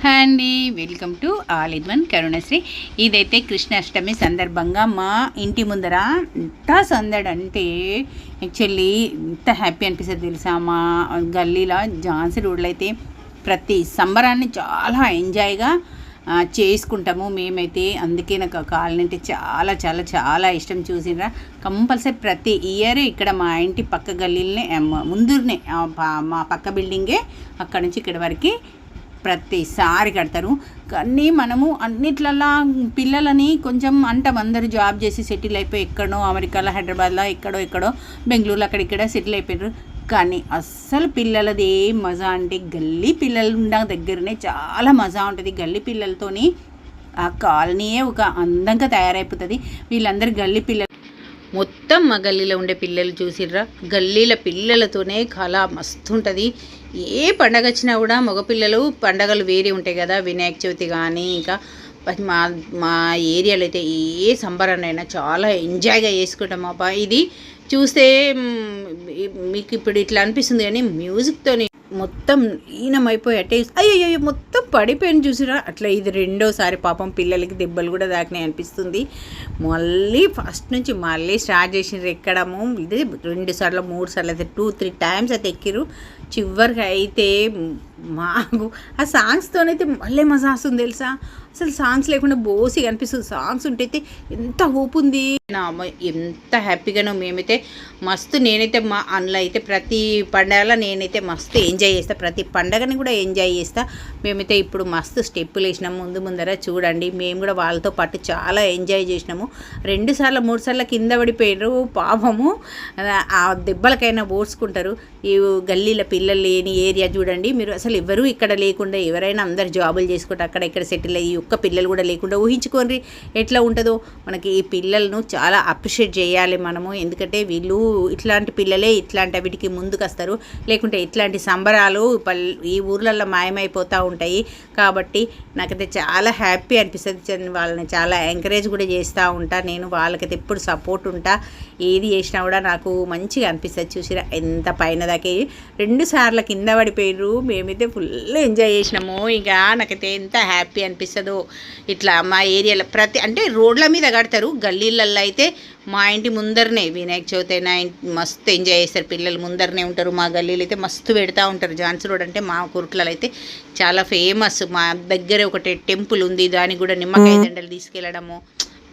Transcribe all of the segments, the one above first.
Hi అండి, welcome to all in one Karunasri. ఇదైతే కృష్ణాష్టమి సందర్భంగా మా ఇంటి ముందర ఎంత సందడంటే యాక్చువల్లీ ఎంత హ్యాపీ అనిపిస్తుంది తెలుసా. మా గల్లీలో ఝాన్సీ రోడ్లో అయితే ప్రతి సంబరాన్ని చాలా ఎంజాయ్గా చేసుకుంటాము మేమైతే. అందుకే నాకు కాలనీ అంటే చాలా చాలా చాలా ఇష్టం. చూసినరా, కంపల్సరీ ప్రతి ఇయర్ ఇక్కడ మా ఇంటి పక్క గల్లీలనే ముందునే మా పక్క బిల్డింగే అక్కడ నుంచి ఇక్కడ వరకు ప్రతిసారి కడతారు. కానీ మనము అన్నిట్లలా పిల్లలని కొంచెం అంటాం, అందరూ జాబ్ చేసి సెటిల్ అయిపోయి ఎక్కడో అమెరికాలో, హైదరాబాద్లో, ఎక్కడో బెంగళూరులో అక్కడిక్కడ సెటిల్ అయిపోయారు. కానీ అస్సలు పిల్లలది ఏం మజా అంటే గల్లీ పిల్లలు ఉన్న దగ్గరనే చాలా మజా ఉంటుంది. గల్లీ పిల్లలతోని ఆ కాలనీయే ఒక అందంగా తయారైపోతుంది. వీళ్ళందరూ గల్లీ పిల్లలు మొత్తం మా గల్లీలో ఉండే పిల్లలు చూసిర్రా, గల్లీల పిల్లలతోనే కళ మస్తు ఉంటుంది. ఏ పండగ వచ్చినా కూడా మగపిల్లలు పండగలు వేరే ఉంటాయి కదా, వినాయక చవితి కానీ ఇంకా మా మా ఏరియాలో అయితే ఏ సంబరాన్నైనా చాలా ఎంజాయ్గా చేసుకుంటాం. అబ్బా ఇది చూస్తే మీకు ఇప్పుడు ఇట్లా అనిపిస్తుంది, కానీ మ్యూజిక్తోని మొత్తం లీనమైపోయి అట్టే అయ్యో మొత్తం పడిపోయిన చూసిరా. అట్లా ఇది రెండోసారి పాపం పిల్లలకి దెబ్బలు కూడా దాకినాయి అనిపిస్తుంది. మళ్ళీ ఫస్ట్ నుంచి మళ్ళీ స్టార్ట్ చేసినారు ఎక్కడము. ఇది 2 సార్లు 3 సార్లు అయితే 2-3 టైమ్స్ అయితే ఎక్కిరు. చివరికి అయితే మాకు ఆ సాంగ్స్తోనైతే మళ్ళీ మజా వస్తుంది తెలుసా. అసలు సాంగ్స్ లేకుండా బోసిగా అనిపిస్తుంది. సాంగ్స్ ఉంటే అయితే ఎంత హోప్ ఉంది, ఎంత హ్యాపీగానో మేమైతే మస్తు. నేనైతే మా అందులో అయితే ప్రతి పండగలో నేనైతే మస్తు ఎంజాయ్ చేస్తాను. ప్రతి పండగని కూడా ఎంజాయ్ చేస్తా. మేమైతే ఇప్పుడు మస్తు స్టెప్పులు వేసినాము ముందర చూడండి. మేము కూడా వాళ్ళతో పాటు చాలా ఎంజాయ్ చేసినాము. 2 సార్లు 3 సార్లు కింద పడిపోయారు పాపము. ఆ దెబ్బలకైనా ఓడ్చుకుంటారు. ఈ గల్లీల పిల్లలు లేని ఏరియా చూడండి మీరు. అసలు ఎవరు ఇక్కడ లేకుండా, ఎవరైనా అందరు జాబులు చేసుకుంటే అక్కడ ఇక్కడ సెటిల్ అయ్యి ఒక్క పిల్లలు కూడా లేకుండా ఊహించుకోండి ఎట్లా ఉంటుందో. మనకి ఈ పిల్లలను చాలా అప్రిషియేట్ చేయాలి మనము. ఎందుకంటే వీళ్ళు ఇట్లాంటి పిల్లలే ఇట్లాంటి వీటికి ముందుకు వస్తారు. లేకుంటే ఇట్లాంటి సంబరాలు ఈ ఊర్లలో మాయమైపోతూ ఉంటాయి. కాబట్టి నాకైతే చాలా హ్యాపీ అనిపిస్తుంది. వాళ్ళని చాలా ఎంకరేజ్ కూడా చేస్తూ ఉంటా నేను. వాళ్ళకైతే ఎప్పుడు సపోర్ట్ ఉంటా. ఏది చేసినా కూడా నాకు మంచిగా అనిపిస్తుంది. చూసిరా ఎంత పైన దాకా 2 సార్లు కింద పడిపోయారు. మేమైతే ఫుల్ ఎంజాయ్ చేసినాము. ఇక నాకైతే ఎంత హ్యాపీ అనిపిస్తుందో. ఇట్లా మా ఏరియాలో అంటే రోడ్ల మీద కడతారు. గల్లీలలో అయితే మా ఇంటి ముందరనే వినాయక చవితి అయినా మస్తు ఎంజాయ్ చేస్తారు. పిల్లలు ముందరనే ఉంటారు. మా గల్లీలో అయితే మస్తు పెడతా ఉంటారు. ఝాన్సీ రోడ్ అంటే మా కురుట్లలో అయితే చాలా ఫేమస్. మా దగ్గర ఒకటి టెంపుల్ ఉంది, దానికి కూడా నిమ్మకాయ దండలు తీసుకెళ్ళడము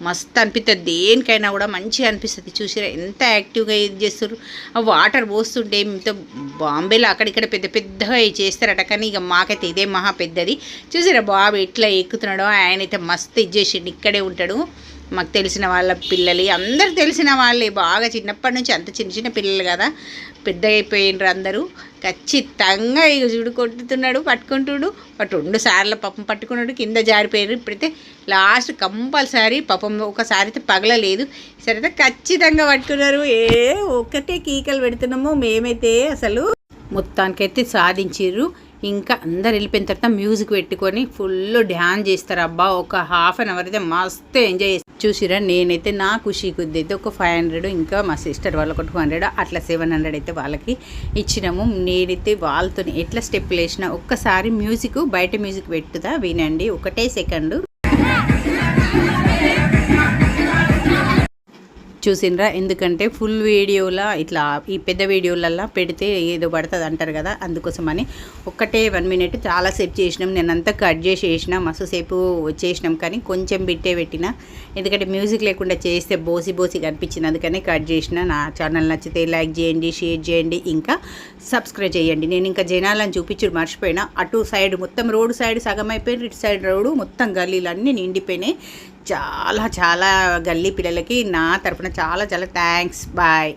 మస్తు అనిపిస్తుంది. దేనికైనా కూడా మంచిగా అనిపిస్తుంది. చూసిరా ఎంత యాక్టివ్గా ఇది చేస్తారు. ఆ వాటర్ పోస్తుంటే మీతో బాంబేలో అక్కడిక్కడ పెద్ద పెద్దగా చేస్తారట, కానీ ఇక మాకైతే ఇదే మహా పెద్దది. చూసిరా బాబు ఎట్లా ఎక్కుతున్నాడో. ఆయన అయితే మస్తు ఇది చేసిండు. ఇక్కడే ఉంటాడు. మాకు తెలిసిన వాళ్ళ పిల్లలు అందరు తెలిసిన వాళ్ళే. బాగా చిన్నప్పటి నుంచి అంత చిన్న చిన్న పిల్లలు కదా, పెద్దగా అయిపోయినరు అందరూ. ఖచ్చితంగా ఇక చూడు కొట్టుతున్నాడు, పట్టుకుంటుడు. 2 సార్లు పాపం పట్టుకున్నాడు, కింద జారిపోయారు. ఇప్పుడైతే లాస్ట్ కంపల్సరీ పాపం ఒకసారి అయితే పగలలేదు, సరైతే ఖచ్చితంగా పట్టుకున్నారు. ఒక్కటే కీకలు పెడుతున్నాము మేమైతే. అసలు మొత్తానికైతే సాధించారు. ఇంకా అందరు వెళ్ళిపోయిన తర్వాత మ్యూజిక్ పెట్టుకొని ఫుల్ డ్యాన్స్ చేస్తారు. అబ్బా ఒక ½ అన్ అవర్ అయితే మస్తు ఎంజాయ్ చేస్తారు. చూసిరా, నేనైతే నా ఖుషి కొద్ది అయితే ఒక 500, ఇంకా మా సిస్టర్ వాళ్ళకి 200, అట్లా 700 అయితే వాళ్ళకి ఇచ్చినాము. నేనైతే వాళ్ళతో ఎట్లా స్టెప్పులు వేసినా ఒక్కసారి మ్యూజిక్ బయట మ్యూజిక్ పెట్టుదా వినండి, ఒకటే సెకండు. చూసినరా, ఎందుకంటే ఫుల్ వీడియోలా ఇట్లా ఈ పెద్ద వీడియోలల్లో పెడితే ఏదో పడుతుంది అంటారు కదా, అందుకోసమని ఒక్కటే 1 మినిట్ చాలాసేపు చేసినాం. నేనంతా కట్ చేసి వేసినా, మస్తు సేపు వచ్చేసినాం. కానీ కొంచెం బిట్టే పెట్టిన, ఎందుకంటే మ్యూజిక్ లేకుండా చేస్తే బోసిగా అనిపించింది, అందుకని కట్ చేసిన. నా ఛానల్ నచ్చితే లైక్ చేయండి, షేర్ చేయండి, ఇంకా సబ్స్క్రైబ్ చేయండి. నేను ఇంకా జనాలను చూపించుడు మర్చిపోయినా. అటు సైడ్ మొత్తం రోడ్డు సైడ్ సగం అయిపోయింది, ఇటు సైడ్ రోడ్డు మొత్తం గల్లీలు అన్నీ నిండిపోయినాయి. చాలా చాలా గల్లీ పిల్లలకి నా తరఫున చాలా చాలా థ్యాంక్స్. బాయ్.